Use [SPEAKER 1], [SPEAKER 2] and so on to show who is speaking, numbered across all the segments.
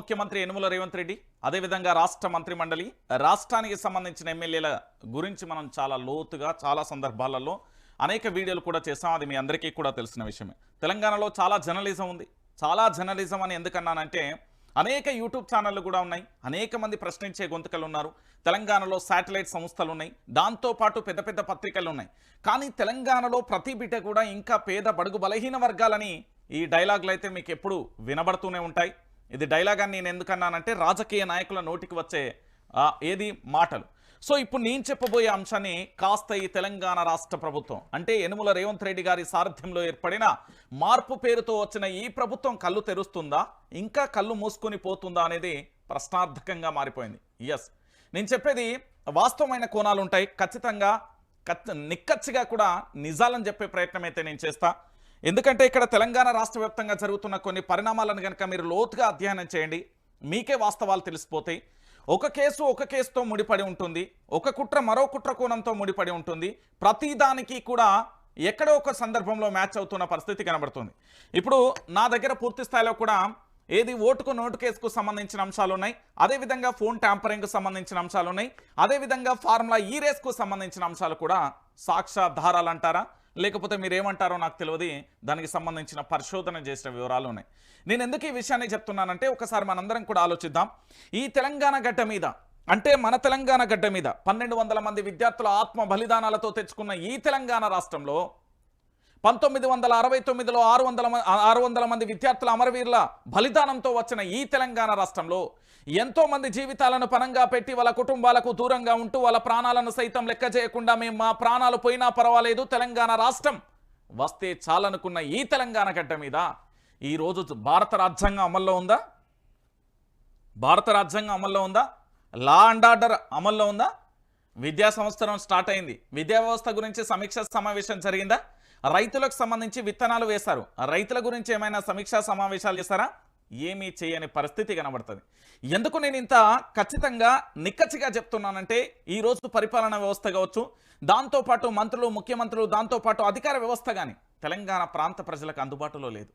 [SPEAKER 1] ముఖ్యమంత్రి యనుమల రేవంత్ రెడ్డి అదేవిధంగా రాష్ట్ర మంత్రిమండలి రాష్ట్రానికి సంబంధించిన ఎమ్మెల్యేల గురించి మనం చాలా లోతుగా చాలా సందర్భాలలో అనేక వీడియోలు కూడా చేసాం. అది మీ అందరికీ కూడా తెలిసిన విషయమే. తెలంగాణలో చాలా జర్నలిజం ఉంది. చాలా జర్నలిజం అని ఎందుకన్నానంటే అనేక యూట్యూబ్ ఛానళ్ళు కూడా ఉన్నాయి. అనేక మంది ప్రశ్నించే గొంతుకలు ఉన్నారు. తెలంగాణలో శాటిలైట్ సంస్థలు ఉన్నాయి. దాంతోపాటు పెద్ద పెద్ద పత్రికలు ఉన్నాయి. కానీ తెలంగాణలో ప్రతి బిడ్డ కూడా ఇంకా పేద బడుగు బలహీన వర్గాలని ఈ డైలాగులు అయితే మీకు ఎప్పుడు వినబడుతూనే ఉంటాయి. ఇది డైలాగ్ అని నేను ఎందుకన్నానంటే రాజకీయ నాయకుల నోటికి వచ్చే ఏది మాటలు. సో ఇప్పుడు నేను చెప్పబోయే అంశాన్ని కాస్త ఈ తెలంగాణ రాష్ట్ర ప్రభుత్వం అంటే యనుమల రేవంత్ రెడ్డి గారి సారథ్యంలో ఏర్పడిన మార్పు పేరుతో వచ్చిన ఈ ప్రభుత్వం కళ్ళు తెరుస్తుందా, ఇంకా కళ్ళు మూసుకొని పోతుందా అనేది ప్రశ్నార్థకంగా మారిపోయింది. ఎస్, నేను చెప్పేది వాస్తవమైన కోణాలు ఉంటాయి. ఖచ్చితంగా నిక్కచ్చిగా కూడా నిజాలని చెప్పే ప్రయత్నం అయితే నేను చేస్తా. ఎందుకంటే ఇక్కడ తెలంగాణ రాష్ట్ర వ్యాప్తంగా జరుగుతున్న కొన్ని పరిణామాలను కనుక మీరు లోతుగా అధ్యయనం చేయండి, మీకే వాస్తవాలు తెలిసిపోతాయి. ఒక కేసుతో ముడిపడి ఉంటుంది, ఒక కుట్ర మరో కుట్ర కోణంతో ముడిపడి ఉంటుంది. ప్రతిదానికి కూడా ఎక్కడో ఒక సందర్భంలో మ్యాచ్ అవుతున్న పరిస్థితి కనబడుతుంది. ఇప్పుడు నా దగ్గర పూర్తి స్థాయిలో కూడా ఏది ఓటుకు నోటు కేసుకు సంబంధించిన అంశాలు ఉన్నాయి, అదేవిధంగా ఫోన్ ట్యాంపరింగ్కు సంబంధించిన అంశాలు ఉన్నాయి, అదేవిధంగా ఫార్ములా ఈ రేస్కు సంబంధించిన అంశాలు కూడా సాక్ష్యాధారాలు అంటారా లేకపోతే మీరేమంటారో నాకు తెలియదు, దానికి సంబంధించిన పరిశోధన చేసిన వివరాలు ఉన్నాయి. నేను ఎందుకు ఈ విషయాన్ని చెప్తున్నానంటే ఒకసారి మనందరం కూడా ఆలోచిద్దాం. ఈ తెలంగాణ గడ్డ మీద అంటే మన తెలంగాణ గడ్డ మీద 1200 మంది విద్యార్థుల ఆత్మ బలిదానాలతో తెచ్చుకున్న ఈ తెలంగాణ రాష్ట్రంలో 1969లో 600 మంది విద్యార్థుల అమరవీరుల బలిదానంతో వచ్చిన ఈ తెలంగాణ రాష్ట్రంలో ఎంతో మంది జీవితాలను పనంగా పెట్టి వాళ్ళ కుటుంబాలకు దూరంగా ఉంటూ వాళ్ళ ప్రాణాలను సైతం లెక్క చేయకుండా మేము మా ప్రాణాలు పోయినా పర్వాలేదు తెలంగాణ రాష్ట్రం వస్తే చాలనుకున్న ఈ తెలంగాణ గడ్డ మీద ఈరోజు భారత రాజ్యాంగం అమల్లో ఉందా? భారత రాజ్యాంగం అమల్లో ఉందా? లా అండ్ ఆర్డర్ అమల్లో ఉందా? విద్యా సంవత్సరం స్టార్ట్ అయింది. విద్యా వ్యవస్థ గురించి సమీక్ష సమావేశం జరిగిందా? రైతులకు సంబంధించి విత్తనాలు వేశారు. రైతుల గురించి ఏమైనా సమీక్షా సమావేశాలు చేశారా? ఏమీ చేయని పరిస్థితి కనబడుతుంది. ఎందుకు నేను ఇంత ఖచ్చితంగా నిక్కచ్చిగా చెప్తున్నానంటే ఈరోజు పరిపాలనా వ్యవస్థ కావచ్చు, దాంతోపాటు మంత్రులు ముఖ్యమంత్రులు దాంతోపాటు అధికార వ్యవస్థ కానీ తెలంగాణ ప్రాంత ప్రజలకు అందుబాటులో లేదు.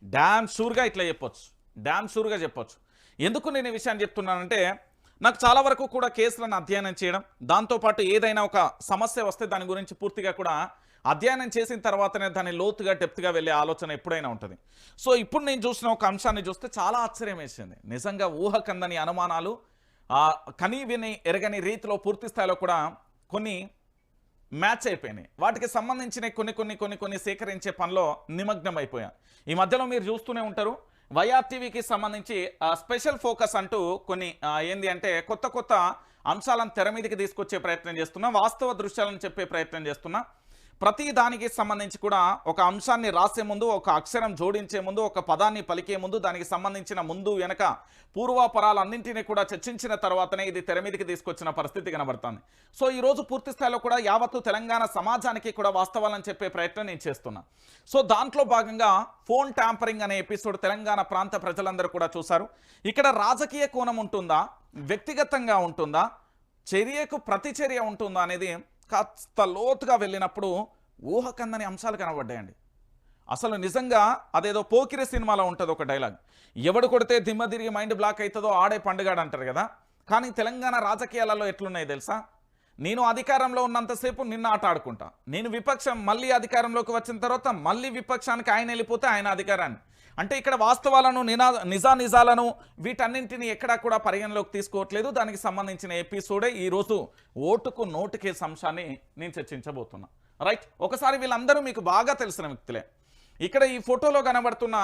[SPEAKER 1] డ్యామ్ షూర్గా ఇట్లా చెప్పొచ్చు, డ్యామ్ షూర్గా చెప్పొచ్చు. ఎందుకు నేను ఈ విషయాన్ని చెప్తున్నానంటే నాకు చాలా వరకు కూడా కేసులను అధ్యయనం చేయడం, దాంతోపాటు ఏదైనా ఒక సమస్య వస్తే దాని గురించి పూర్తిగా కూడా అధ్యయనం చేసిన తర్వాతనే దాన్ని లోతుగా డెప్త్గా వెళ్ళే ఆలోచన ఎప్పుడైనా ఉంటుంది. సో ఇప్పుడు నేను చూసిన ఒక అంశాన్ని చూస్తే చాలా ఆశ్చర్యం వేసింది. నిజంగా ఊహకందని అనుమానాలు కనీ విని ఎరగని రీతిలో పూర్తి స్థాయిలో కూడా కొన్ని మ్యాచ్ అయిపోయినాయి. వాటికి సంబంధించిన కొన్ని సేకరించే పనిలో నిమగ్నం అయిపోయాను. ఈ మధ్యలో మీరు చూస్తూనే ఉంటారు వైఆర్టీవీకి సంబంధించి స్పెషల్ ఫోకస్ అంటూ కొన్ని ఏంది అంటే కొత్త అంశాలను తెర మీదకి తీసుకొచ్చే ప్రయత్నం చేస్తున్నా, వాస్తవ దృశ్యాలను చెప్పే ప్రయత్నం చేస్తున్నా. ప్రతి దానికి సంబంధించి కూడా ఒక అంశాన్ని రాసే ముందు, ఒక అక్షరం జోడించే ముందు, ఒక పదాన్ని పలికే ముందు దానికి సంబంధించిన ముందు వెనక పూర్వాపరాలన్నింటినీ కూడా చర్చించిన తర్వాతనే ఇది తెర మీదకి తీసుకొచ్చిన పరిస్థితి కనబడుతుంది. సో ఈరోజు పూర్తి స్థాయిలో కూడా యావత్తు తెలంగాణ సమాజానికి కూడా వాస్తవాలను చెప్పే ప్రయత్నం నేను చేస్తున్నా. సో దాంట్లో భాగంగా ఫోన్ ట్యాంపరింగ్ అనే ఎపిసోడ్ తెలంగాణ ప్రాంత ప్రజలందరూ కూడా చూశారు. ఇక్కడ రాజకీయ కోణం ఉంటుందా, వ్యక్తిగతంగా ఉంటుందా, చర్యకు ప్రతిచర్య ఉంటుందా అనేది కాస్త లోతుగా వెళ్ళినప్పుడు ఊహకందని అంశాలు కనబడ్డాయండి. అసలు నిజంగా అదేదో పోకిరి సినిమాలో ఉంటుంది ఒక డైలాగ్, ఎవడు కొడితే దిమ్మ తిరిగి మైండ్ బ్లాక్ అవుతుందో ఆడే పండుగాడు అంటారు కదా. కానీ తెలంగాణ రాజకీయాలలో ఎట్లున్నాయి తెలుసా? నేను అధికారంలో ఉన్నంతసేపు నిన్న ఆట ఆడుకుంటా, నేను విపక్షం మళ్ళీ అధికారంలోకి వచ్చిన తర్వాత మళ్ళీ విపక్షానికి ఆయన వెళ్ళిపోతే ఆయన అధికారాన్ని. అంటే ఇక్కడ వాస్తవాలను నిజాలను వీటన్నింటినీ ఎక్కడా కూడా పరిగణలోకి తీసుకోవట్లేదు. దానికి సంబంధించిన ఎపిసోడే ఈరోజు ఓటుకు నోటు కేసు అంశాన్ని నేను చర్చించబోతున్నా. రైట్, ఒకసారి వీళ్ళందరూ మీకు బాగా తెలిసిన వ్యక్తులే. ఇక్కడ ఈ ఫోటోలో కనబడుతున్న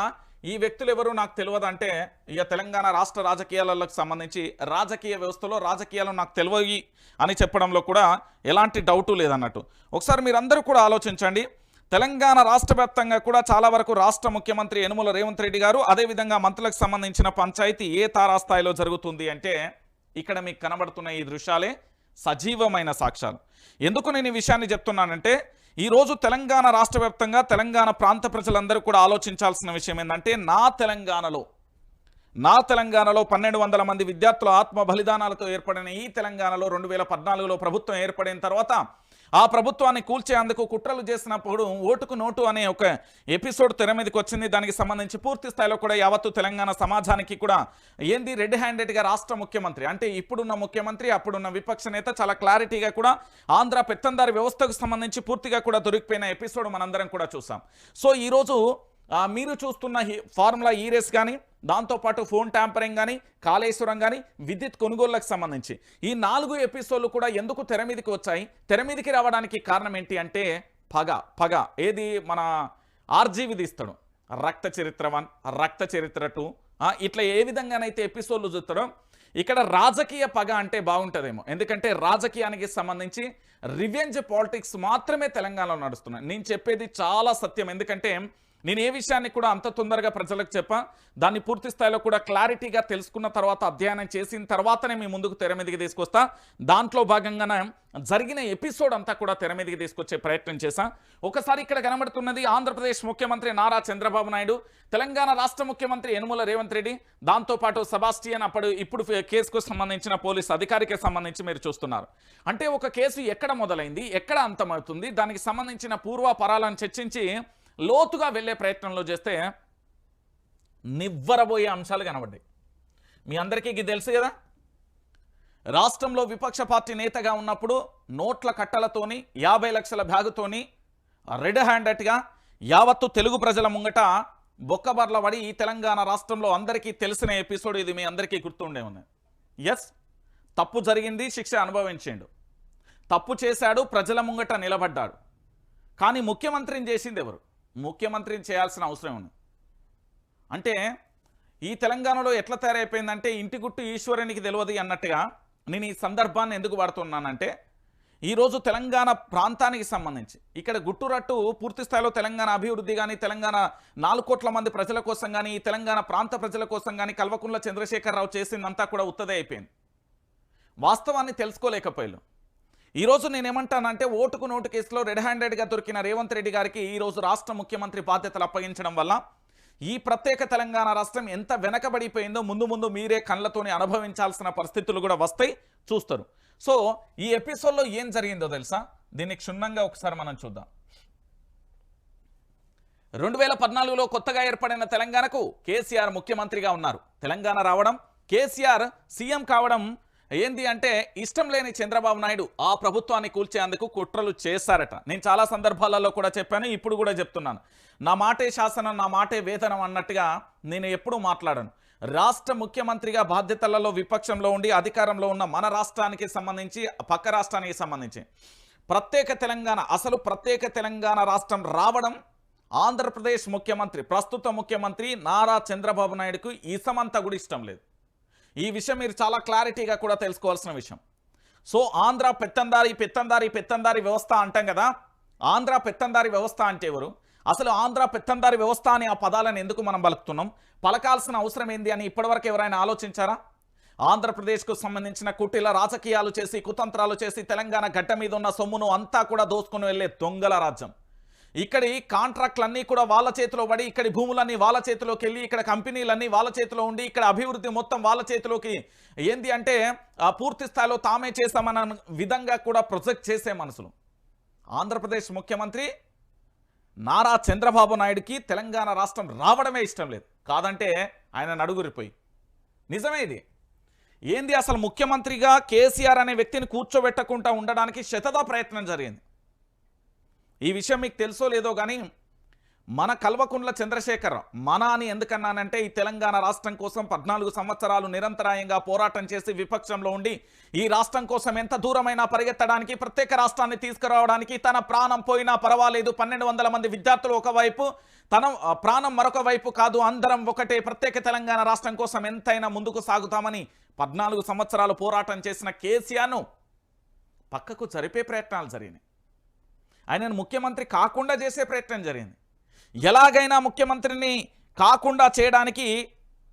[SPEAKER 1] ఈ వ్యక్తులు ఎవరు నాకు తెలియదు అంటే ఇక తెలంగాణ రాష్ట్ర రాజకీయాలకు సంబంధించి రాజకీయ వ్యవస్థలో రాజకీయాలు నాకు తెలియయి అని చెప్పడంలో కూడా ఎలాంటి డౌటు లేదన్నట్టు. ఒకసారి మీరందరూ కూడా ఆలోచించండి. తెలంగాణ రాష్ట్ర వ్యాప్తంగా కూడా చాలా వరకు రాష్ట్ర ముఖ్యమంత్రి యనుమల రేవంత్ రెడ్డి గారు అదేవిధంగా మంత్రులకు సంబంధించిన పంచాయతీ ఏ తారాస్థాయిలో జరుగుతుంది అంటే ఇక్కడ మీకు కనబడుతున్న ఈ దృశ్యాలే సజీవమైన సాక్ష్యాలు. ఎందుకు నేను ఈ విషయాన్ని చెప్తున్నానంటే ఈరోజు తెలంగాణ రాష్ట్ర వ్యాప్తంగా తెలంగాణ ప్రాంత ప్రజలందరూ కూడా ఆలోచించాల్సిన విషయం ఏంటంటే నా తెలంగాణలో 1200 మంది విద్యార్థుల ఆత్మ బలిదానాలతో ఏర్పడిన ఈ తెలంగాణలో 2014లో ప్రభుత్వం ఏర్పడిన తర్వాత ఆ ప్రభుత్వాన్ని కూల్చేందుకు కుట్రలు చేసినప్పుడు ఓటుకు నోటు అనే ఒక ఎపిసోడ్ తెర మీదకి వచ్చింది. దానికి సంబంధించి పూర్తి స్థాయిలో కూడా యావత్తు తెలంగాణ సమాజానికి కూడా ఏంది రెడ్ హ్యాండెడ్గా రాష్ట్ర ముఖ్యమంత్రి అంటే ఇప్పుడున్న ముఖ్యమంత్రి అప్పుడున్న విపక్ష నేత చాలా క్లారిటీగా కూడా ఆంధ్ర పెత్తందారి వ్యవస్థకు సంబంధించి పూర్తిగా కూడా దొరికిపోయిన ఎపిసోడ్ మనందరం కూడా చూసాం. సో ఈరోజు మీరు చూస్తున్న ఫార్ములా ఈ రేస్ కానీ, దాంతోపాటు ఫోన్ ట్యాంపరింగ్ కానీ, కాళేశ్వరం కానీ, విద్యుత్ కొనుగోళ్లకు సంబంధించి ఈ 4 ఎపిసోడ్లు కూడా ఎందుకు తెర మీదకి వచ్చాయి? తెర మీదకి రావడానికి కారణం ఏంటి అంటే పగ ఏది మన ఆర్జీవి తీస్తాడు, రక్త చరిత్ర 1, రక్త చరిత్ర 2 ఇట్లా ఏ విధంగానైతే ఎపిసోడ్లు చూస్తాడో ఇక్కడ రాజకీయ పగ అంటే బాగుంటుందేమో. ఎందుకంటే రాజకీయానికి సంబంధించి రివెంజ్ పాలిటిక్స్ మాత్రమే తెలంగాణలో నడుస్తున్నాయి. నేను చెప్పేది చాలా సత్యం. ఎందుకంటే నేను ఏ విషయాన్ని కూడా అంత తొందరగా ప్రజలకు చెప్పా, దాన్ని పూర్తి స్థాయిలో కూడా క్లారిటీగా తెలుసుకున్న తర్వాత అధ్యయనం చేసిన తర్వాతనే మీ ముందుకు తెర మీదకి తీసుకొస్తా. దాంట్లో భాగంగానే జరిగిన ఎపిసోడ్ అంతా కూడా తెర మీదకి తీసుకొచ్చే ప్రయత్నం చేశా. ఒకసారి ఇక్కడ కనబడుతున్నది ఆంధ్రప్రదేశ్ ముఖ్యమంత్రి నారా చంద్రబాబు నాయుడు, తెలంగాణ రాష్ట్ర ముఖ్యమంత్రి యనుమల రేవంత్ రెడ్డి, దాంతోపాటు సెబాస్టియన్ ఇప్పుడు కేసుకు సంబంధించిన పోలీస్ అధికారికి సంబంధించి మీరు చూస్తున్నారు. అంటే ఒక కేసు ఎక్కడ మొదలైంది, ఎక్కడ అంతమవుతుంది, దానికి సంబంధించిన పూర్వాపరాలను చర్చించి లోతుగా వెళ్ళే ప్రయత్నంలో చేస్తే నివ్వరబోయే అంశాలు కనబడ్డాయి. మీ అందరికీ ఇది తెలుసు కదా, రాష్ట్రంలో విపక్ష పార్టీ నేతగా ఉన్నప్పుడు నోట్ల కట్టలతోని 50 లక్షల బ్యాగుతోని రెడ్ హ్యాండెడ్గా యావత్తు తెలుగు ప్రజల ముంగట బొక్కబర్ల పడి ఈ తెలంగాణ రాష్ట్రంలో అందరికీ తెలిసిన ఎపిసోడ్ ఇది. మీ అందరికీ గుర్తుండే ఉంది. ఎస్, తప్పు జరిగింది, శిక్ష అనుభవించిండు, తప్పు చేశాడు, ప్రజల ముంగట నిలబడ్డాడు. కానీ ముఖ్యమంత్రిని చేసింది ఎవరు? ముఖ్యమంత్రిని చేయాల్సిన అవసరం ఉంది. అంటే ఈ తెలంగాణలో ఎట్లా తయారైపోయిందంటే ఇంటి గుట్టు ఈశ్వరునికి తెలియదు అన్నట్టుగా నేను ఈ సందర్భాన్ని ఎందుకు వాడుతున్నానంటే ఈరోజు తెలంగాణ ప్రాంతానికి సంబంధించి ఇక్కడ గుట్టురట్టు పూర్తి స్థాయిలో తెలంగాణ అభివృద్ధి కానీ, తెలంగాణ 4 కోట్ల మంది ప్రజల కోసం కానీ, ఈ తెలంగాణ ప్రాంత ప్రజల కోసం కానీ కల్వకుంట్ల చంద్రశేఖరరావు చేసిందంతా కూడా ఉత్తదే అయిపోయింది. వాస్తవాన్ని తెలుసుకోలేకపోయారు. ఈరోజు నేనేమంటానంటే ఓటుకు నోటు కేసులో రెడ్ హ్యాండెడ్గా దొరికిన రేవంత్ రెడ్డి గారికి ఈరోజు రాష్ట్ర ముఖ్యమంత్రి బాధ్యతలు అప్పగించడం వల్ల ఈ ప్రత్యేక తెలంగాణ రాష్ట్రం ఎంత వెనకబడిపోయిందో ముందు మీరే కళ్ళతోని అనుభవించాల్సిన పరిస్థితులు కూడా వస్తాయి, చూస్తారు. సో ఈ ఎపిసోడ్లో ఏం జరిగిందో తెలుసా? దీన్ని క్షుణ్ణంగా ఒకసారి మనం చూద్దాం. 2014లో కొత్తగా ఏర్పడిన తెలంగాణకు కేసీఆర్ ముఖ్యమంత్రిగా ఉన్నారు. తెలంగాణ రావడం, కేసీఆర్ సీఎం కావడం ఏంది అంటే ఇష్టం లేని చంద్రబాబు నాయుడు ఆ ప్రభుత్వాన్ని కూల్చేందుకు కుట్రలు చేశారట. నేను చాలా సందర్భాలలో కూడా చెప్పాను, ఇప్పుడు కూడా చెప్తున్నాను. నా మాటే శాసనం, నా మాటే వేతనం అన్నట్టుగా నేను ఎప్పుడూ మాట్లాడను. రాష్ట్ర ముఖ్యమంత్రిగా బాధ్యతలలో విపక్షంలో ఉండి అధికారంలో ఉన్న మన రాష్ట్రానికి సంబంధించి, పక్క రాష్ట్రానికి సంబంధించి ప్రత్యేక తెలంగాణ, అసలు ప్రత్యేక తెలంగాణ రాష్ట్రం రావడం ఆంధ్రప్రదేశ్ ముఖ్యమంత్రి, ప్రస్తుత ముఖ్యమంత్రి నారా చంద్రబాబు నాయుడుకు ఇసమంతా కూడా ఇష్టం లేదు. ఈ విషయం మీరు చాలా క్లారిటీగా కూడా తెలుసుకోవాల్సిన విషయం. సో ఆంధ్ర పెత్తందారి వ్యవస్థ అంటాం కదా, ఆంధ్ర పెత్తందారి వ్యవస్థ అంటే ఎవరు? అసలు ఆంధ్ర పెత్తందారి వ్యవస్థ అనే ఆ పదాలను ఎందుకు మనం పలుకుతున్నాం? పలకాల్సిన అవసరం ఏంది అని ఇప్పటివరకు ఎవరైనా ఆలోచించారా? ఆంధ్రప్రదేశ్కు సంబంధించిన కుటిల రాజకీయాలు చేసి, కుతంత్రాలు చేసి తెలంగాణ గడ్డ మీద ఉన్న సొమ్మును అంతా కూడా దోసుకుని వెళ్ళే దొంగల రాజ్యం. ఇక్కడి కాంట్రాక్ట్లన్నీ కూడా వాళ్ళ చేతిలో పడి, ఇక్కడి భూములన్నీ వాళ్ళ చేతిలోకి వెళ్ళి, ఇక్కడ కంపెనీలన్నీ వాళ్ళ చేతిలో ఉండి, ఇక్కడ అభివృద్ధి మొత్తం వాళ్ళ చేతిలోకి ఏంది అంటే పూర్తి స్థాయిలో తామే చేస్తామన్న విధంగా కూడా ప్రొజెక్ట్ చేసే మనసులు. ఆంధ్రప్రదేశ్ ముఖ్యమంత్రి నారా చంద్రబాబు నాయుడుకి తెలంగాణ రాష్ట్రం రావడమే ఇష్టం లేదు. కాదంటే ఆయన నడుగురిపోయి. నిజమే ఇది. ఏంది అసలు ముఖ్యమంత్రిగా కేసీఆర్ అనే వ్యక్తిని కూర్చోబెట్టకుండా ఉండడానికి శతదా ప్రయత్నం జరిగింది. ఈ విషయం మీకు తెలుసో లేదో కానీ మన కల్వకుంట్ల చంద్రశేఖరరావు, మన అని ఎందుకన్నానంటే ఈ తెలంగాణ రాష్ట్రం కోసం 14 సంవత్సరాలు నిరంతరాయంగా పోరాటం చేసి విపక్షంలో ఉండి ఈ రాష్ట్రం కోసం ఎంత దూరమైనా పరిగెత్తడానికి, ప్రత్యేక రాష్ట్రాన్ని తీసుకురావడానికి తన ప్రాణం పోయినా పర్వాలేదు, 1200 మంది విద్యార్థులు ఒకవైపు, తన ప్రాణం మరొక వైపు కాదు, అందరం ఒకటే, ప్రత్యేక తెలంగాణ రాష్ట్రం కోసం ఎంతైనా ముందుకు సాగుతామని 14 సంవత్సరాలు పోరాటం చేసిన కేసీఆర్ను పక్కకు జరిపే ప్రయత్నాలు జరిగినాయి. ఆయనను ముఖ్యమంత్రి కాకుండా చేసే ప్రయత్నం జరిగింది. ఎలాగైనా ముఖ్యమంత్రిని కాకుండా చేయడానికి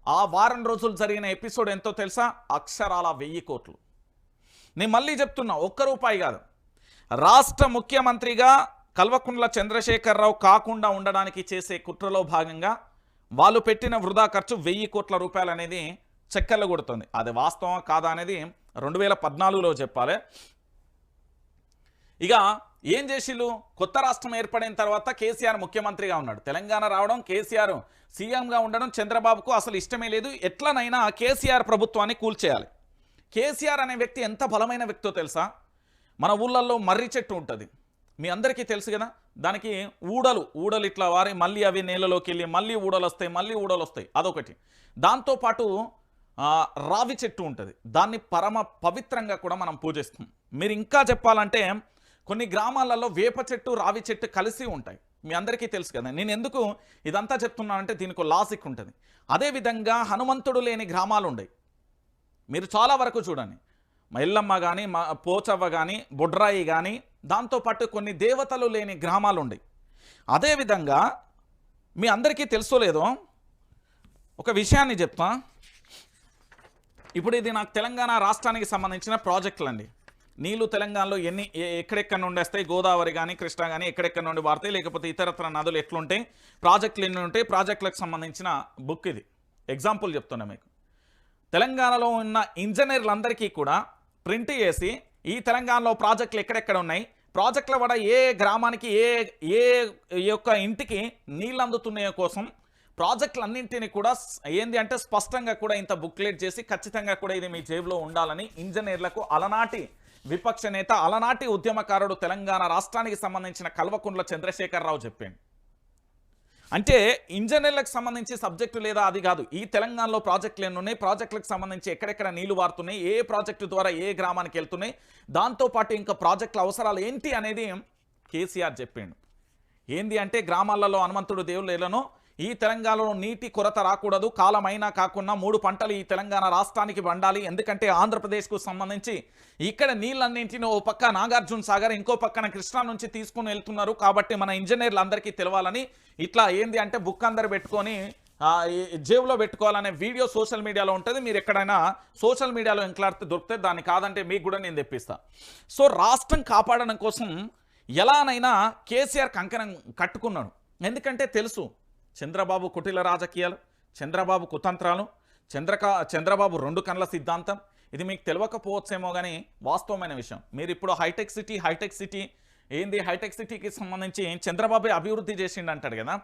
[SPEAKER 1] ఆ వారం రోజులు జరిగిన ఎపిసోడ్ ఎంతో తెలుసా? అక్షరాల 1000 కోట్లు. నేను మళ్ళీ చెప్తున్నా, ₹1 కాదు. రాష్ట్ర ముఖ్యమంత్రిగా కల్వకుంట్ల చంద్రశేఖరరావు కాకుండా ఉండడానికి చేసే కుట్రలో భాగంగా వాళ్ళు పెట్టిన వృధా ఖర్చు 1000 కోట్ల రూపాయలు అనేది చక్కర్లు కొడుతుంది. అది వాస్తవం కాదా అనేది 2014లో చెప్పాలి. ఇక ఏం చేసిళ్ళు, కొత్త రాష్ట్రం ఏర్పడిన తర్వాత కేసీఆర్ ముఖ్యమంత్రిగా ఉన్నాడు, తెలంగాణ రావడం, కేసీఆర్ సీఎంగా ఉండడం చంద్రబాబుకు అసలు ఇష్టమే లేదు. ఎట్లనైనా కేసీఆర్ ప్రభుత్వాన్ని కూల్చేయాలి. కేసీఆర్ అనే వ్యక్తి ఎంత బలమైన వ్యక్తో తెలుసా? మన ఊళ్ళల్లో మర్రి చెట్టు ఉంటుంది, మీ అందరికీ తెలుసు కదా, దానికి ఊడలు ఇట్లా వారి మళ్ళీ అవి నేలలోకి వెళ్ళి మళ్ళీ ఊడలు వస్తాయి, అదొకటి. దాంతోపాటు రావి చెట్టు ఉంటుంది, దాన్ని పరమ పవిత్రంగా కూడా మనం పూజిస్తాం. మీరు ఇంకా చెప్పాలంటే కొన్ని గ్రామాలలో వేప చెట్టు రావి చెట్టు కలిసి ఉంటాయి, మీ అందరికీ తెలుసు కదా. నేను ఎందుకు ఇదంతా చెప్తున్నానంటే దీనికి లాజిక్ ఉంటుంది. అదేవిధంగా హనుమంతుడు లేని గ్రామాలు ఉన్నాయి, మీరు చాలా వరకు చూడండి, ఎల్లమ్మ కానీ పోచవ్వ కానీ బొడ్రాయి కానీ, దాంతోపాటు కొన్ని దేవతలు లేని గ్రామాలు ఉన్నాయి. అదేవిధంగా మీ అందరికీ తెలుసో లేదో ఒక విషయాన్ని చెప్తా. ఇప్పుడు ఇది నాకు తెలంగాణ రాష్ట్రానికి సంబంధించిన ప్రాజెక్టులు అండి. నీళ్లు తెలంగాణలో ఎక్కడెక్కడ నుండి వస్తాయి, గోదావరి కానీ కృష్ణా కానీ ఎక్కడెక్కడ నుండి వాడతాయి, లేకపోతే ఇతరత్ర నదులు ఎట్లుంటాయి, ప్రాజెక్టులు ఎన్ని ఉంటాయి, ప్రాజెక్టులకు సంబంధించిన బుక్ ఇది. ఎగ్జాంపుల్ చెప్తున్నా మీకు. తెలంగాణలో ఉన్న ఇంజనీర్లందరికీ కూడా ప్రింట్ చేసి ఈ తెలంగాణలో ప్రాజెక్టులు ఎక్కడెక్కడ ఉన్నాయి, ప్రాజెక్టుల వల్ల ఏ గ్రామానికి ఏ యొక్క ఇంటికి నీళ్ళు అందుతున్నాయో కోసం ప్రాజెక్టులన్నింటినీ కూడా ఏంది అంటే స్పష్టంగా కూడా ఇంత బుక్లెట్ చేసి ఖచ్చితంగా కూడా ఇది మీ జేబులో ఉండాలని ఇంజనీర్లకు అలనాటి విపక్ష నేత, అలనాటి ఉద్యమకారుడు, తెలంగాణ రాష్ట్రానికి సంబంధించిన కల్వకుంట్ల చంద్రశేఖరరావు చెప్పాడు. అంటే ఇంజనీర్లకు సంబంధించి సబ్జెక్టు లేదా అది కాదు, ఈ తెలంగాణలో ప్రాజెక్టులు ఎన్ని ఉన్నాయి, ప్రాజెక్టులకు సంబంధించి ఎక్కడెక్కడ నీళ్లు వారుతున్నాయి, ఏ ప్రాజెక్టు ద్వారా ఏ గ్రామానికి వెళ్తున్నాయి, దాంతోపాటు ఇంకా ప్రాజెక్టుల అవసరాలు ఏంటి అనేది కేసీఆర్ చెప్పిండు. ఏంది అంటే గ్రామాలలో హనుమంతుడు దేవుళ్ళను ఈ తెలంగాణలో నీటి కొరత రాకూడదు, కాలమైనా కాకుండా 3 పంటలు ఈ తెలంగాణ రాష్ట్రానికి పండాలి. ఎందుకంటే ఆంధ్రప్రదేశ్కు సంబంధించి ఇక్కడ నీళ్ళన్నింటినీ ఓ పక్క నాగార్జున సాగర్, ఇంకో పక్కన కృష్ణా నుంచి తీసుకుని వెళ్తున్నారు. కాబట్టి మన ఇంజనీర్లు అందరికీ తెలవాలని ఇట్లా ఏంది అంటే బుక్ అందరు పెట్టుకొని జేబులో పెట్టుకోవాలనే వీడియో సోషల్ మీడియాలో ఉంటుంది. మీరు ఎక్కడైనా సోషల్ మీడియాలో ఎంక్లాడితే దొరికితే దాన్ని కాదంటే మీకు కూడా నేను తెప్పిస్తా. సో రాష్ట్రం కాపాడడం కోసం ఎలానైనా కేసీఆర్ కంకణం కట్టుకున్నాడు. ఎందుకంటే తెలుసు చంద్రబాబు కుటిల రాజకీయాలు, చంద్రబాబు కుతంత్రాలు, చంద్రబాబు 2 కన్నుల సిద్ధాంతం. ఇది మీకు తెలియకపోవచ్చేమో కానీ వాస్తవమైన విషయం. మీరు ఇప్పుడు హైటెక్ సిటీ ఏంది, హైటెక్ సిటీకి సంబంధించి చంద్రబాబు అభివృద్ధి చేసిండు అంటాడు కదా,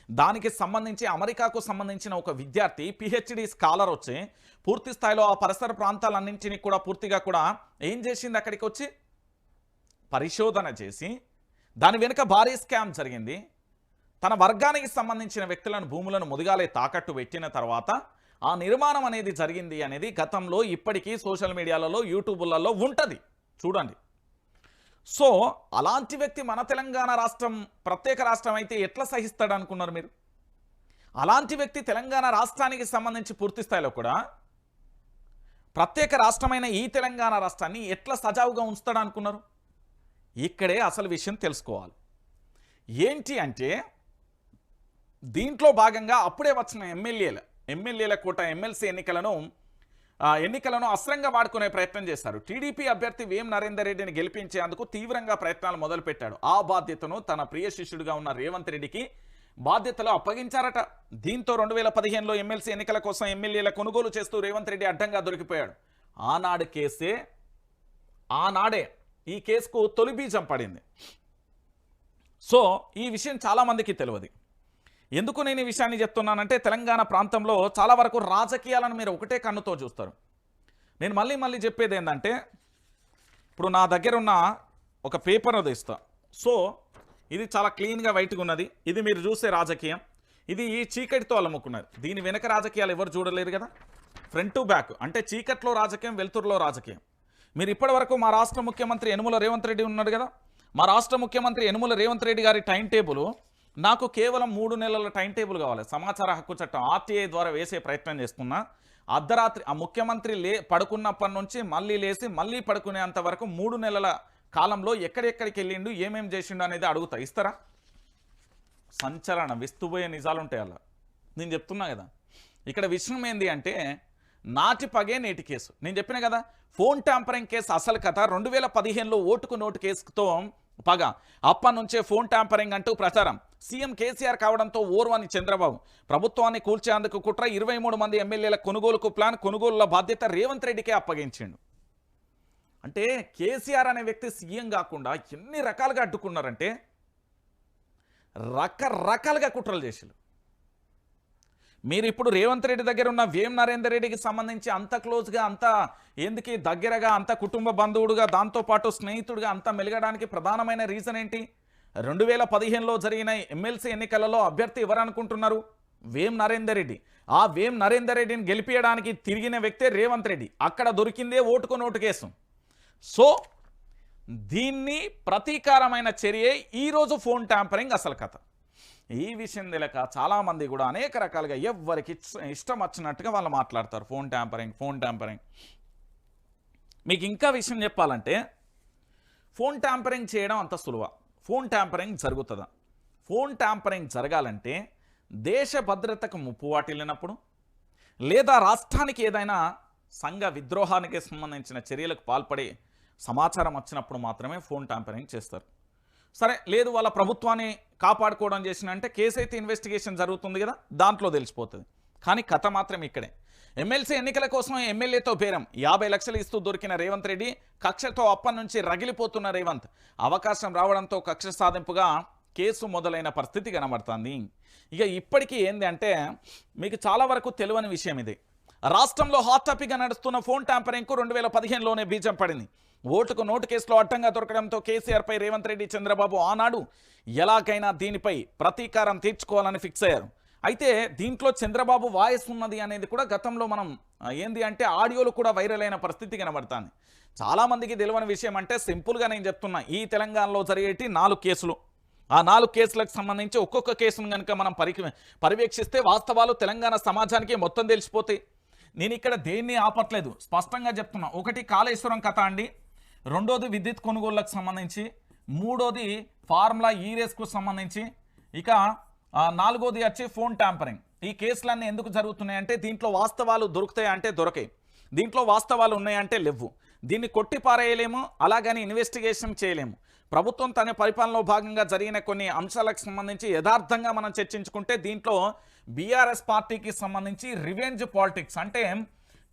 [SPEAKER 1] దానికి సంబంధించి అమెరికాకు సంబంధించిన ఒక విద్యార్థి పిహెచ్డి స్కాలర్ వచ్చి పూర్తి స్థాయిలో ఆ పరిసర ప్రాంతాలన్నింటినీ కూడా పూర్తిగా కూడా ఏం చేసింది, అక్కడికి వచ్చి పరిశోధన చేసి దాని వెనుక భారీ స్కామ్ జరిగింది. తన వర్గానికి సంబంధించిన వ్యక్తులను భూములను ముదిగాలే తాకట్టు పెట్టిన తర్వాత ఆ నిర్మాణం అనేది జరిగింది అనేది గతంలో ఇప్పటికీ సోషల్ మీడియాలలో యూట్యూబ్లలో ఉంటుంది చూడండి. సో అలాంటి వ్యక్తి మన తెలంగాణ రాష్ట్రం ప్రత్యేక రాష్ట్రం అయితే ఎట్లా సహిస్తాడు అనుకున్నారు మీరు? అలాంటి వ్యక్తి తెలంగాణ రాష్ట్రానికి సంబంధించి పూర్తి స్థాయిలో కూడా ప్రత్యేక రాష్ట్రమైన ఈ తెలంగాణ రాష్ట్రాన్ని ఎట్లా సజావుగా ఉంచుతాడు అనుకున్నారు? ఇక్కడే అసలు విషయం తెలుసుకోవాలి. ఏంటి అంటే దీంట్లో భాగంగా అప్పుడే వచ్చిన ఎమ్మెల్యేల కోట ఎమ్మెల్సీ ఎన్నికలను అస్త్రంగా వాడుకునే ప్రయత్నం చేశారు. టీడీపీ అభ్యర్థి వేం నరేందర్ రెడ్డిని గెలిపించేందుకు తీవ్రంగా ప్రయత్నాలు మొదలుపెట్టాడు. ఆ బాధ్యతను తన ప్రియ శిష్యుడిగా ఉన్న రేవంత్ రెడ్డికి బాధ్యతలు అప్పగించారట. దీంతో 2015లో ఎమ్మెల్సీ ఎన్నికల కోసం ఎమ్మెల్యేల కొనుగోలు చేస్తూ రేవంత్ రెడ్డి అడ్డంగా దొరికిపోయాడు. ఆనాడే ఈ కేసుకు తొలి బీజం పడింది. సో ఈ విషయం చాలామందికి తెలియదు. ఎందుకు నేను ఈ విషయాన్ని చెప్తున్నానంటే తెలంగాణ ప్రాంతంలో చాలా వరకు రాజకీయాలను మీరు ఒకటే కన్నుతో చూస్తారు. నేను మళ్ళీ చెప్పేది ఏంటంటే ఇప్పుడు నా దగ్గర ఉన్న ఒక పేపర్ తీస్తా. సో ఇది చాలా క్లీన్గా వైట్గా ఉన్నది. ఇది మీరు చూసే రాజకీయం, ఇది ఈ చీకటితో అలముకున్నది. దీని వెనక రాజకీయాలు ఎవరు చూడలేరు కదా. ఫ్రంట్ టు బ్యాక్ అంటే చీకట్లో రాజకీయం, వెలుతురులో రాజకీయం. మీరు ఇప్పటి వరకు మా రాష్ట్ర ముఖ్యమంత్రి యనుమల రేవంత్ రెడ్డి ఉన్నాడు కదా, మా రాష్ట్ర ముఖ్యమంత్రి యనుమల రేవంత్ రెడ్డి గారి టైం టేబుల్ నాకు కేవలం 3 నెలల టైం టేబుల్ కావాలి. సమాచార హక్కు చట్టం ఆర్టీఐ ద్వారా వేసే ప్రయత్నం చేస్తున్నా. అర్ధరాత్రి ఆ ముఖ్యమంత్రి పడుకున్నప్పటి నుంచి మళ్ళీ లేచి మళ్ళీ పడుకునేంత వరకు 3 నెలల కాలంలో ఎక్కడెక్కడికి వెళ్ళిండు, ఏమేం చేసిండు అనేది అడుగుతా. ఇస్తారా? సంచలన విస్తుపోయే నిజాలు ఉంటాయి అలా. నేను చెప్తున్నా కదా. ఇక్కడ విషయం ఏంది అంటే నాటి పగే నేటి కేసు. నేను చెప్పిన కదా ఫోన్ ట్యాంపరింగ్ కేసు అసలు కథ 2015లో ఓటుకు నోటు కేసుతో పగ. అప్పటి నుంచే ఫోన్ ట్యాంపరింగ్ అంటూ ప్రచారం. సీఎం కేసీఆర్ కావడంతో ఓర్వని చంద్రబాబు ప్రభుత్వాన్ని కూల్చేందుకు కుట్ర. 23 మంది ఎమ్మెల్యేల కొనుగోలుకు ప్లాన్. కొనుగోలుల బాధ్యత రేవంత్ రెడ్డికే అప్పగించిండు. అంటే కేసీఆర్ అనే వ్యక్తి సీఎం కాకుండా ఎన్ని రకాలుగా అడ్డుకున్నారంటే రకరకాలుగా కుట్రలు చేశారు. మీరు ఇప్పుడు రేవంత్ రెడ్డి దగ్గర ఉన్న వేం నరేందర్ రెడ్డికి సంబంధించి అంత క్లోజ్గా, అంత ఎందుకు దగ్గరగా, అంత కుటుంబ బంధువుడుగా, దాంతోపాటు స్నేహితుడిగా అంత మెలగడానికి ప్రధానమైన రీజన్ ఏంటి? 2015లో జరిగిన ఎమ్మెల్సీ ఎన్నికలలో అభ్యర్థి ఎవరనుకుంటున్నారు? వేం నరేందర్ రెడ్డి. ఆ వేం నరేందర్ రెడ్డిని గెలిపించడానికి తిరిగిన వ్యక్తే రేవంత్ రెడ్డి. అక్కడ దొరికిందే ఓటుకు నోటు కేసు. సో దీన్ని ప్రతీకారమైన చర్యే ఈరోజు ఫోన్ ట్యాంపరింగ్ అసలు కథ. ఈ విషయం తెలియక చాలామంది కూడా అనేక రకాలుగా ఎవరికి ఇష్టం వచ్చినట్టుగా వాళ్ళు మాట్లాడతారు. Phone tampering. మీకు ఇంకా విషయం చెప్పాలంటే ఫోన్ ట్యాంపరింగ్ చేయడం అంత సులువా? ఫోన్ ట్యాంపరింగ్ జరుగుతుందా? ఫోన్ ట్యాంపరింగ్ జరగాలంటే దేశ భద్రతకు ముప్పు వాటిల్లినప్పుడు, లేదా రాష్ట్రానికి ఏదైనా సంఘ విద్రోహానికి సంబంధించిన చర్యలకు పాల్పడే సమాచారం వచ్చినప్పుడు మాత్రమే ఫోన్ ట్యాంపరింగ్ చేస్తారు. సరే, లేదు వాళ్ళ ప్రభుత్వాన్ని కాపాడుకోవడం చేసిన అంటే కేసు అయితే ఇన్వెస్టిగేషన్ జరుగుతుంది కదా, దాంట్లో తెలిసిపోతుంది. కానీ కథ మాత్రం ఇక్కడే. ఎమ్మెల్సీ ఎన్నికల కోసం ఎమ్మెల్యేతో బేరం 50 లక్షలు ఇస్తూ దొరికిన రేవంత్ రెడ్డి, కక్షతో అప్పటి నుంచి రగిలిపోతున్న రేవంత్ అవకాశం రావడంతో కక్ష సాధింపుగా కేసు మొదలైన పరిస్థితి కనబడుతుంది. ఇక ఇప్పటికీ ఏంది అంటే మీకు చాలా వరకు తెలియని విషయం ఇది. రాష్ట్రంలో హాట్ టాపిక్గా నడుస్తున్న ఫోన్ ట్యాంపరింగ్కు 2015లోనే బీజం పడింది. ఓటుకు నోటు కేసులో అడ్డంగా దొరకడంతో కేసీఆర్పై రేవంత్ రెడ్డి, చంద్రబాబు ఆనాడు ఎలాగైనా దీనిపై ప్రతీకారం తీర్చుకోవాలని ఫిక్స్ అయ్యారు. అయితే దీంట్లో చంద్రబాబు వాయిస్ ఉన్నది అనేది కూడా గతంలో మనం ఏంది అంటే ఆడియోలు కూడా వైరల్ అయిన పరిస్థితి కనబడుతుంది. చాలామందికి తెలియని విషయం అంటే సింపుల్గా నేను చెప్తున్నా, ఈ తెలంగాణలో జరిగేటి 4 కేసులు. ఆ 4 కేసులకు సంబంధించి ఒక్కొక్క కేసును కనుక మనం పర్యవేక్షిస్తే వాస్తవాలు తెలంగాణ సమాజానికి మొత్తం తెలిసిపోతాయి. నేను ఇక్కడ దేన్ని ఆపట్లేదు, స్పష్టంగా చెప్తున్నా. ఒకటి కాళేశ్వరం కథ అండి, రెండోది విద్యుత్ కొనుగోళ్లకు సంబంధించి, మూడోది ఫార్ములా ఈ రేస్కు సంబంధించి, ఇక నాలుగోది వచ్చి ఫోన్ ట్యాంపరింగ్. ఈ కేసులన్నీ ఎందుకు జరుగుతున్నాయంటే దీంట్లో వాస్తవాలు దొరుకుతాయి అంటే దొరకాయి, దీంట్లో వాస్తవాలు ఉన్నాయంటే లేవు. దీన్ని కొట్టి పారేయలేము, అలాగని ఇన్వెస్టిగేషన్ చేయలేము. ప్రభుత్వం తన పరిపాలనలో భాగంగా జరిగిన కొన్ని అంశాలకు సంబంధించి యథార్థంగా మనం చర్చించుకుంటే దీంట్లో బీఆర్ఎస్ పార్టీకి సంబంధించి రివెంజ్ పాలిటిక్స్, అంటే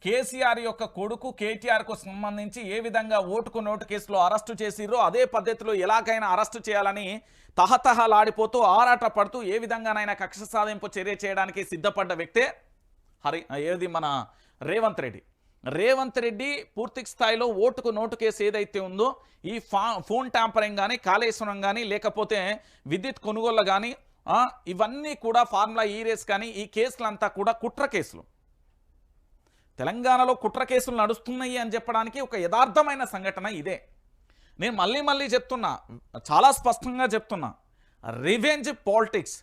[SPEAKER 1] కేసీఆర్ యొక్క కొడుకు కేటీఆర్కు సంబంధించి ఏ విధంగా ఓటుకు నోటు కేసులో అరెస్టు చేసిరో అదే పద్ధతిలో ఎలాగైనా అరెస్టు చేయాలని తహతహలాడిపోతూ ఆరాట పడుతూ ఏ విధంగానైనా కక్ష సాధింపు చర్య చేయడానికి సిద్ధపడ్డ వ్యక్తే మన రేవంత్ రెడ్డి. రేవంత్ రెడ్డి పూర్తి స్థాయిలో ఓటుకు నోటు కేసు ఏదైతే ఉందో ఈ ఫోన్ ట్యాంపరింగ్ కానీ, కాళేశ్వరం కానీ, లేకపోతే విద్యుత్ కొనుగోళ్లు కానీ, ఇవన్నీ కూడా ఫార్ములా ఈ రేస్ కానీ, ఈ కేసులంతా కూడా కుట్ర కేసులు. తెలంగాణలో కుట్ర కేసులు నడుస్తున్నాయి అని చెప్పడానికి ఒక యథార్థమైన సంఘటన ఇదే. నేను మళ్ళీ చెప్తున్నా, చాలా స్పష్టంగా చెప్తున్నా, రివెంజ్ పాలిటిక్స్.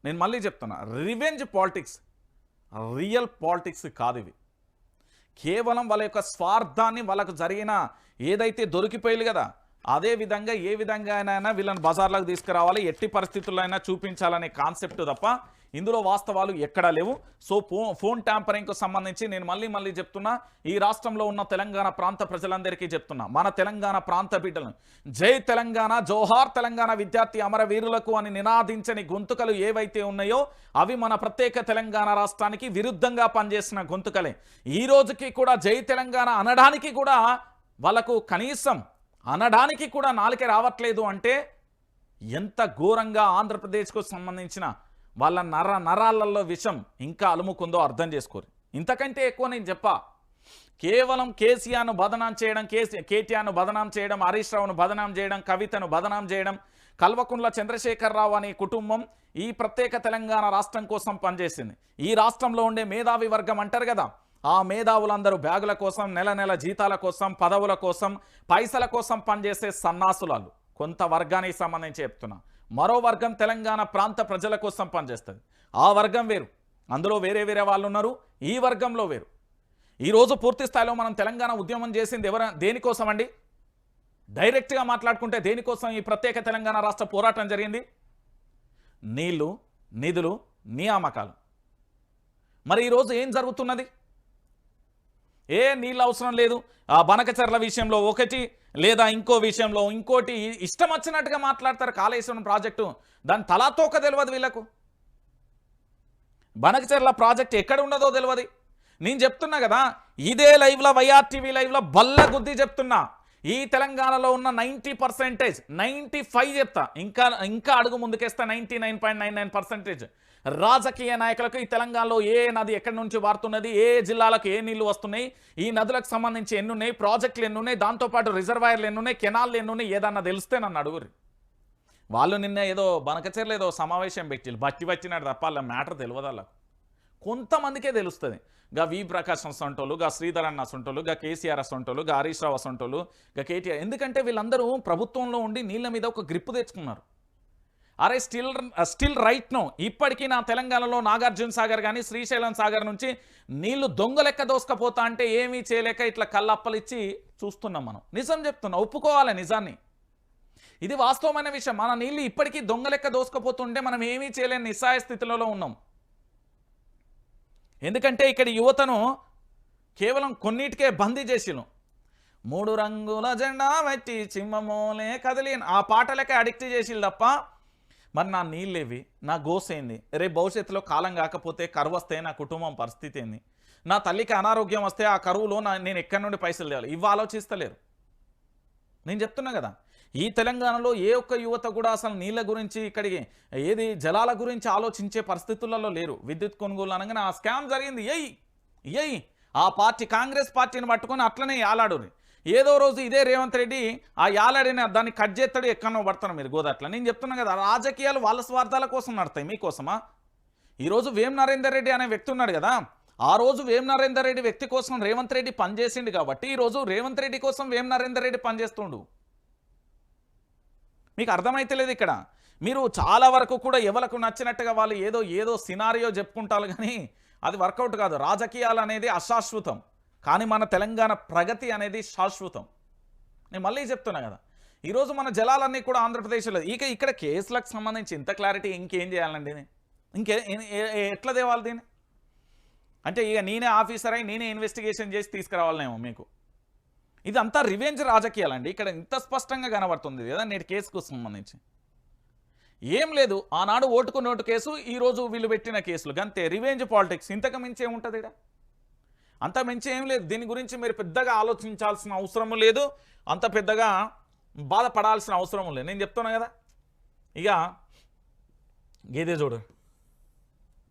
[SPEAKER 1] నేను మళ్ళీ చెప్తున్నా, రివెంజ్ పాలిటిక్స్, రియల్ పాలిటిక్స్ కాదు ఇవి. కేవలం వాళ్ళ యొక్క స్వార్థాన్ని, వాళ్ళకు జరిగిన ఏదైతే దొరికిపోయింది కదా అదే విధంగా ఏ విధంగానైనా వీళ్ళని బజార్లకు తీసుకురావాలి, ఎట్టి పరిస్థితుల్లో అయినా చూపించాలనే కాన్సెప్ట్ తప్ప ఇందులో వాస్తవాలు ఎక్కడా లేవు. సో ఫోన్ ట్యాంపరింగ్కు సంబంధించి నేను మళ్ళీ చెప్తున్నా, ఈ రాష్ట్రంలో ఉన్న తెలంగాణ ప్రాంత ప్రజలందరికీ చెప్తున్నా, మన తెలంగాణ ప్రాంత బిడ్డలను జై తెలంగాణ, జోహార్ తెలంగాణ విద్యార్థి అమరవీరులకు అని నినాదించని గొంతుకలు ఏవైతే ఉన్నాయో అవి మన ప్రత్యేక తెలంగాణ రాష్ట్రానికి విరుద్ధంగా పనిచేసిన గొంతుకలే. ఈ రోజుకి కూడా జై తెలంగాణ అనడానికి కూడా వాళ్ళకు కనీసం అనడానికి కూడా నాలుకే రావట్లేదు అంటే ఎంత ఘోరంగా ఆంధ్రప్రదేశ్కు సంబంధించిన వాళ్ళ నరాలలో విషం ఇంకా అలుముకుందో అర్థం చేసుకోరు. ఇంతకంటే ఎక్కువ నేను చెప్పా, కేవలం కేసీఆర్ను బదనాం చేయడం, కేటీఆర్ను బదనాం చేయడం, హరీష్ రావును బదనాం చేయడం, కవితను బదనాం చేయడం, కల్వకుంట్ల చంద్రశేఖరరావు అనే కుటుంబం ఈ ప్రత్యేక తెలంగాణ రాష్ట్రం కోసం పనిచేసింది. ఈ రాష్ట్రంలో ఉండే మేధావి వర్గం అంటారు కదా, ఆ మేధావులందరూ బ్యాగుల కోసం, నెల జీతాల కోసం, పదవుల కోసం, పైసల కోసం పనిచేసే సన్నాసులాలు. కొంత వర్గానికి సంబంధించి చెప్తున్నా. మరో వర్గం తెలంగాణ ప్రాంత ప్రజల కోసం పనిచేస్తుంది. ఆ వర్గం వేరు, అందులో వేరే వాళ్ళు ఉన్నారు. ఈ వర్గంలో వేరు. ఈరోజు పూర్తి స్థాయిలో మనం తెలంగాణ ఉద్యమం చేసింది దేనికోసం అండి? డైరెక్ట్గా మాట్లాడుకుంటే దేనికోసం ఈ ప్రత్యేక తెలంగాణ రాష్ట్ర పోరాటం జరిగింది? నీళ్లు, నిధులు, నియామకాలు. మరి ఈరోజు ఏం జరుగుతున్నది? ఏ నీళ్ళు అవసరం లేదు. ఆ బనకచర్ల విషయంలో ఒకటి, లేదా ఇంకో విషయంలో ఇంకోటి, ఇష్టం వచ్చినట్టుగా మాట్లాడతారు. కాళేశ్వరం ప్రాజెక్టు దాని తలాతోక తెలియదు వీళ్ళకు. బనకచర్ల ప్రాజెక్టు ఎక్కడ ఉన్నదో తెలియదు. నేను చెప్తున్నా కదా, ఇదే లైవ్లో వైఆర్టీవీ లైవ్లో బల్ల గుద్ది చెప్తున్నా, ఈ తెలంగాణలో ఉన్న 90%, 95 చెప్తా, ఇంకా అడుగు ముందుకేస్తా 99.99% రాజకీయ నాయకులకు ఈ తెలంగాణలో ఏ నది ఎక్కడి నుంచి వారుతున్నది, ఏ జిల్లాలకు ఏ నీళ్లు వస్తున్నాయి, ఈ నదులకు సంబంధించి ఎన్ని ఉన్నాయి, ప్రాజెక్టులు ఎన్ని ఉన్నాయి, దాంతోపాటు రిజర్వాయర్లు ఎన్ని ఉన్నాయి, కెనాల్లు ఎన్ని ఉన్నాయి, ఏదన్నా తెలిస్తే నన్ను అడుగురి. వాళ్ళు నిన్న ఏదో బనకచెర్ల ఏదో సమావేశం పెట్టి బట్టి వచ్చినాడు తప్ప వాళ్ళ మ్యాటర్ తెలియదు. వాళ్ళకు కొంతమందికే తెలుస్తుంది. గా వి ప్రకాష్ అసంటోళ్ళు, గా శ్రీధర్ అన్న అసంటోళ్ళు, గా కేసీఆర్ అసంటోళ్ళు, గా హరీష్ రావు అసంటోళ్ళు, గా కేటీఆర్. ఎందుకంటే వీళ్ళందరూ ప్రభుత్వంలో ఉండి నీళ్ళ మీద ఒక గ్రిప్ తెచ్చుకున్నారు. అరే స్టిల్ రైట్ నో ఇప్పటికీ నా తెలంగాణలో నాగార్జున సాగర్ కానీ శ్రీశైలం సాగర్ నుంచి నీళ్లు దొంగ లెక్క దోసుకపోతా అంటే ఏమీ చేయలేక ఇట్లా కళ్ళప్పలిచ్చి చూస్తున్నాం. మనం నిజం చెప్తున్నాం, ఒప్పుకోవాలి నిజాన్ని. ఇది వాస్తవమైన విషయం. మన నీళ్ళు ఇప్పటికీ దొంగ లెక్క దోసుకపోతుంటే మనం ఏమీ చేయలేని నిస్సాయ స్థితిలో ఉన్నాం. ఎందుకంటే ఇక్కడ యువతను కేవలం కొన్నిటికే బందీ చేసిను. 3 రంగుల జెండా వచ్చి చింహమోలే కదిలి ఆ పాటలకే అడిక్ట్ చేసిలు తప్ప మరి నా నీళ్ళేవి, నా గోసేంది, రేపు భవిష్యత్తులో కాలం కాకపోతే కరువు వస్తే నా కుటుంబం పరిస్థితి ఏంది, నా తల్లికి అనారోగ్యం వస్తే ఆ కరువులో నేను ఎక్కడి నుండి పైసలు తేవాలి, ఇవి ఆలోచిస్తలేరు. నేను చెప్తున్నా కదా, ఈ తెలంగాణలో ఏ ఒక్క యువత కూడా అసలు నీళ్ళ గురించి ఇక్కడికి ఏది జలాల గురించి ఆలోచించే పరిస్థితులలో లేరు. విద్యుత్ కొనుగోలు అనగానే ఆ స్కామ్ జరిగింది, ఎయ్యి ఆ పార్టీ కాంగ్రెస్ పార్టీని పట్టుకొని అట్లనే యాలాడు. ఏదో రోజు ఇదే రేవంత్ రెడ్డి ఆ యాలాడిని దాన్ని కట్ చేస్తాడు, ఎక్కడో పడతాను మీరు గోదాట్లా. నేను చెప్తున్నా కదా, రాజకీయాలు వాళ్ళ స్వార్థాల కోసం నడతాయి, మీకోసమా? ఈరోజు వేం నరేందర్ రెడ్డి అనే వ్యక్తి ఉన్నాడు కదా, ఆ రోజు వేం నరేందర్ రెడ్డి వ్యక్తి కోసం రేవంత్ రెడ్డి పనిచేసిండు కాబట్టి ఈరోజు రేవంత్ రెడ్డి కోసం వేం నరేందర్ రెడ్డి పనిచేస్తుండు. మీకు అర్థమైతలేదు. ఇక్కడ మీరు చాలా వరకు కూడా ఎవరికి నచ్చినట్టుగా వాళ్ళు ఏదో సినారియో చెప్పుకుంటారు కానీ అది వర్కౌట్ కాదు. రాజకీయాలు అనేది అశాశ్వతం, కానీ మన తెలంగాణ ప్రగతి అనేది శాశ్వతం. నేను మళ్ళీ చెప్తున్నా కదా, ఈరోజు మన జలాలన్నీ కూడా ఆంధ్రప్రదేశ్లో ఇక్కడ కేసులకు సంబంధించి ఇంత క్లారిటీ ఇంకేం చేయాలండి, ఎట్లా తేవాలి దీన్ని? అంటే ఇక నేనే ఆఫీసర్ అయి నేనే ఇన్వెస్టిగేషన్ చేసి తీసుకురావాలనేమో మీకు. ఇదంతా రివెంజ్ రాజకీయాలండి. ఇక్కడ ఇంత స్పష్టంగా కనబడుతుంది కదా నేటి కేసుకు సంబంధించి. ఏం లేదు, ఆనాడు ఓటుకు నోటు కేసు, ఈరోజు వీళ్ళు పెట్టిన కేసులు అంతే. రివెంజ్ పాలిటిక్స్, ఇంతకు మించి ఏముంటుంది ఇక్కడ? అంత మించి ఏం లేదు. దీని గురించి మీరు పెద్దగా ఆలోచించాల్సిన అవసరం లేదు, అంత పెద్దగా బాధపడాల్సిన అవసరం లేదు. నేను చెప్తున్నా కదా, ఇక గేదే చూడు.